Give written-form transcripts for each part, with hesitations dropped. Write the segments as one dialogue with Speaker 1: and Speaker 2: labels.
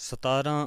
Speaker 1: 17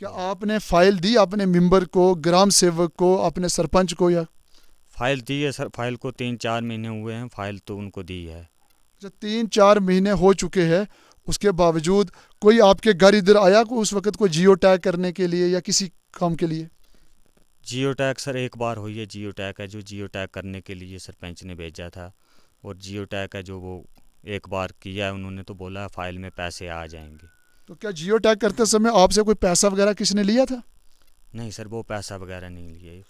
Speaker 2: کیا آپ نے فائل دی اپنے ممبر کو, گرام سیوک کو, اپنے سرپنچ کو؟ یا
Speaker 1: فائل دی ہے سر, فائل کو 3-4 مہینے ہوئے ہیں, فائل تو ان کو دی ہے.
Speaker 2: جب 3-4 مہینے ہو چکے ہیں, اس کے باوجود کوئی آپ کے گھر ادھر آیا کو اس وقت کوئی جیو ٹیگ کرنے کے لیے یا کسی کام کے لیے؟
Speaker 1: جیو ٹیگ سر ایک بار ہوئی ہے, جیو ٹیگ ہے جو جیو ٹیگ کرنے کے لیے سرپنچ نے بھیجا تھا, اور جیو ٹیگ ہے جو وہ ایک بار کیا ہے, انہوں نے تو بولا فائل میں پیسے آ جائیں گے.
Speaker 2: تو کیا جیو ٹیگ کرتے سمے آپ سے کوئی پیسہ وغیرہ کسی نے لیا تھا؟
Speaker 1: نہیں سر, وہ پیسہ وغیرہ نہیں لیے.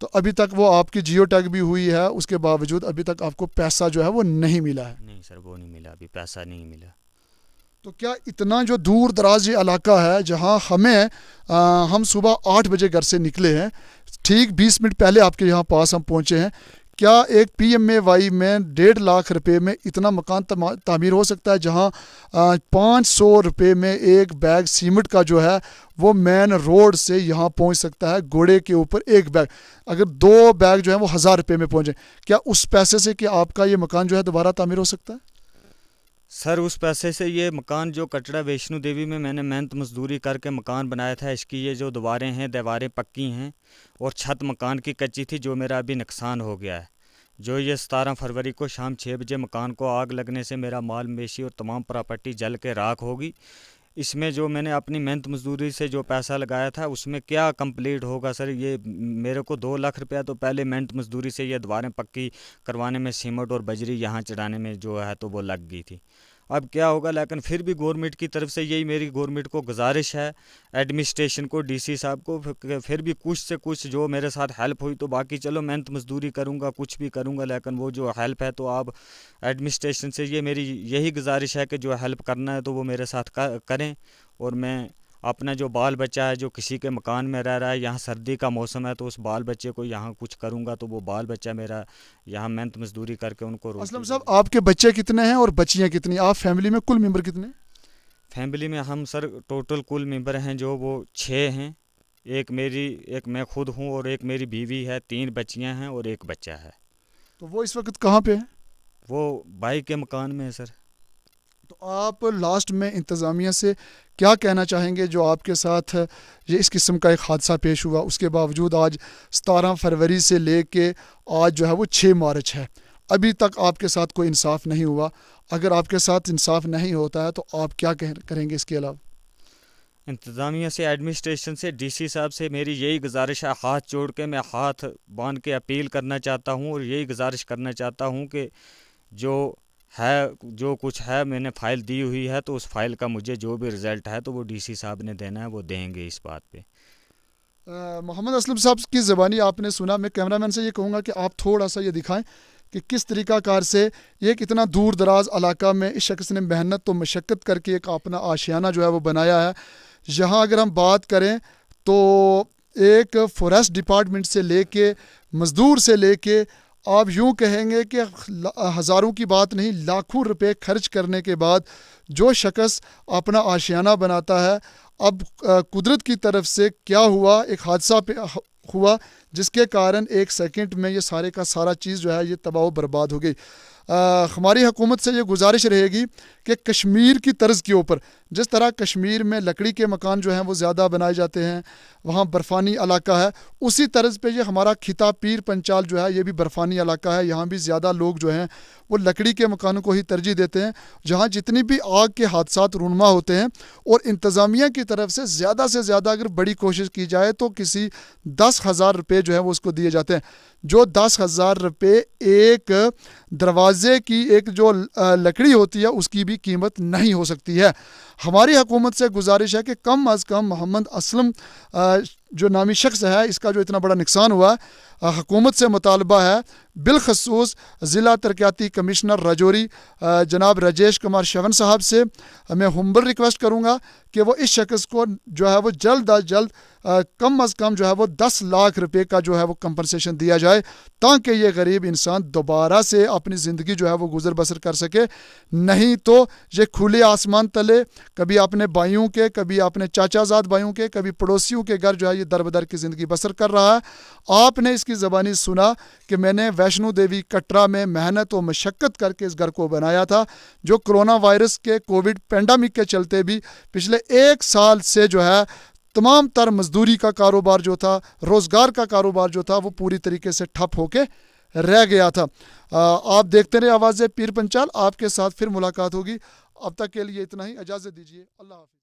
Speaker 2: تو ابھی تک وہ آپ کی جیو ٹیگ بھی ہوئی ہے, اس کے باوجود ابھی تک آپ کو پیسہ جو ہے وہ نہیں ملا ہے؟
Speaker 1: نہیں سر, وہ نہیں ملا, ابھی پیسہ نہیں ملا.
Speaker 2: تو کیا اتنا جو دور دراز یہ علاقہ ہے جہاں ہم صبح 8 بجے گھر سے نکلے ہیں, ٹھیک 20 منٹ پہلے آپ کے یہاں پاس ہم پہنچے ہیں, کیا ایک PMAY میں 1.5 لاکھ روپے میں اتنا مکان تعمیر ہو سکتا ہے جہاں 500 روپے میں ایک بیگ سیمنٹ کا جو ہے وہ مین روڈ سے یہاں پہنچ سکتا ہے, گھوڑے کے اوپر ایک بیگ, اگر 2 بیگ جو ہیں وہ 1000 روپے میں پہنچے, کیا اس پیسے سے کہ آپ کا یہ مکان جو ہے دوبارہ تعمیر ہو سکتا ہے؟
Speaker 1: سر اس پیسے سے یہ مکان جو کٹڑا ویشنو دیوی میں میں نے محنت مزدوری کر کے مکان بنایا تھا, اس کی یہ جو دیواریں پکی ہیں اور چھت مکان کی کچی تھی, جو میرا ابھی نقصان ہو گیا ہے. جو یہ 17 فروری کو شام 6 بجے مکان کو آگ لگنے سے میرا مال مویشی اور تمام پراپرٹی جل کے راکھ ہوگی. اس میں جو میں نے اپنی محنت مزدوری سے جو پیسہ لگایا تھا اس میں کیا کمپلیٹ ہوگا سر؟ یہ میرے کو 2 لاکھ روپیہ تو پہلے محنت مزدوری سے یہ دیواریں پکی کروانے میں, سیمنٹ اور بجری یہاں چڑھانے میں جو ہے تو وہ لگ گئی تھی. اب کیا ہوگا, لیکن پھر بھی گورنمنٹ کی طرف سے یہی میری گورنمنٹ کو گزارش ہے, ایڈمنسٹریشن کو, DC صاحب کو, پھر بھی کچھ سے کچھ جو میرے ساتھ ہیلپ ہوئی تو باقی چلو محنت مزدوری کروں گا, کچھ بھی کروں گا, لیکن وہ جو ہیلپ ہے تو آپ ایڈمنسٹریشن سے یہ میری یہی گزارش ہے کہ جو ہیلپ کرنا ہے تو وہ میرے ساتھ کریں. اور میں اپنا جو بال بچہ ہے جو کسی کے مکان میں رہ رہا ہے, یہاں سردی کا موسم ہے تو اس بال بچے کو یہاں کچھ کروں گا تو وہ بال بچہ میرا یہاں محنت مزدوری کر کے ان کو روٹی.
Speaker 2: اسلم صاحب, آپ کے بچے کتنے ہیں اور بچیاں کتنی؟ آپ فیملی میں کل ممبر کتنے؟
Speaker 1: فیملی میں ہم سر ٹوٹل کل ممبر ہیں جو وہ 6 ہیں, ایک میں خود ہوں اور ایک میری بیوی ہے, 3 بچیاں ہیں اور 1 بچہ ہے.
Speaker 2: تو وہ اس وقت کہاں پہ ہیں؟
Speaker 1: وہ بھائی کے مکان میں ہے سر.
Speaker 2: تو آپ لاسٹ میں انتظامیہ سے کیا کہنا چاہیں گے جو آپ کے ساتھ یہ اس قسم کا ایک حادثہ پیش ہوا, اس کے باوجود آج 17 فروری سے لے کے آج جو ہے وہ 6 مارچ ہے, ابھی تک آپ کے ساتھ کوئی انصاف نہیں ہوا؟ اگر آپ کے ساتھ انصاف نہیں ہوتا ہے تو آپ کیا کریں گے اس کے علاوہ؟
Speaker 1: انتظامیہ سے, ایڈمنسٹریشن سے, DC صاحب سے میری یہی گزارش ہے, ہاتھ جوڑ کے میں ہاتھ باندھ کے اپیل کرنا چاہتا ہوں اور یہی گزارش کرنا چاہتا ہوں کہ جو کچھ ہے میں نے فائل دی ہوئی ہے تو اس فائل کا مجھے جو بھی رزلٹ ہے تو وہ DC صاحب نے دینا ہے, وہ دیں گے اس بات پہ.
Speaker 2: محمد اسلم صاحب کی زبانی آپ نے سنا, میں کیمرہ مین سے یہ کہوں گا کہ آپ تھوڑا سا یہ دکھائیں کہ کس طریقہ کار سے ایک اتنا دور دراز علاقہ میں اس شخص نے محنت و مشقت کر کے ایک اپنا آشیانہ جو ہے وہ بنایا ہے. یہاں اگر ہم بات کریں تو ایک فوریسٹ ڈپارٹمنٹ سے لے کے مزدور سے لے کے آپ یوں کہیں گے کہ ہزاروں کی بات نہیں, لاکھوں روپے خرچ کرنے کے بعد جو شخص اپنا آشیانہ بناتا ہے, اب قدرت کی طرف سے کیا ہوا, ایک حادثہ ہوا جس کے کارن 1 سیکنڈ میں یہ سارے کا سارا چیز جو ہے یہ تباہ و برباد ہو گئی. ہماری حکومت سے یہ گزارش رہے گی کہ کشمیر کی طرز کے اوپر, جس طرح کشمیر میں لکڑی کے مکان جو ہیں وہ زیادہ بنائے جاتے ہیں, وہاں برفانی علاقہ ہے, اسی طرز پہ یہ ہمارا خطہ پیر پنچال جو ہے یہ بھی برفانی علاقہ ہے. یہاں بھی زیادہ لوگ جو ہیں وہ لکڑی کے مکانوں کو ہی ترجیح دیتے ہیں, جہاں جتنی بھی آگ کے حادثات رونما ہوتے ہیں. اور انتظامیہ کی طرف سے زیادہ اگر بڑی کوشش کی جائے تو کسی 10,000 روپے جو ہے وہ اس کو دیے جاتے ہیں, جو 10,000 روپے ایک دروازے کی ایک جو لکڑی ہوتی ہے اس کی بھی قیمت نہیں ہو سکتی ہے. ہماری حکومت سے گزارش ہے کہ کم از کم محمد اسلم جو نامی شخص ہے, اس کا جو اتنا بڑا نقصان ہوا, حکومت سے مطالبہ ہے, بالخصوص ضلع ترقیاتی کمشنر راجوری جناب راجیش کمار شون صاحب سے میں ہمبل ریکویسٹ کروں گا کہ وہ اس شخص کو جو ہے وہ جلد از جلد کم از کم جو ہے وہ 10 لاکھ روپے کا جو ہے وہ کمپنسیشن دیا جائے, تاکہ یہ غریب انسان دوبارہ سے اپنی زندگی جو ہے وہ گزر بسر کر سکے. نہیں تو یہ کھلے آسمان تلے کبھی اپنے بھائیوں کے, کبھی اپنے چاچا زاد بھائیوں کے, کبھی پڑوسیوں کے گھر جو ہے یہ در بدر کی زندگی بسر کر رہا ہے. آپ نے اس کی زبانی سنا کہ میں نے ویشنو دیوی کٹرا میں محنت و مشقت کر کے اس گھر کو بنایا تھا, جو کرونا وائرس کے کووڈ پینڈیمک کے چلتے بھی پچھلے 1 سال سے جو ہے تمام تر مزدوری کا کاروبار جو تھا، روزگار کا کاروبار جو تھا، وہ پوری طریقے سے ٹھپ ہو کے رہ گیا تھا۔ آپ دیکھتے رہے آواز پیر پنچال، آپ کے ساتھ پھر ملاقات ہوگی۔ اب تک کے لیے اتنا ہی، اجازت دیجیے، اللہ حافظ۔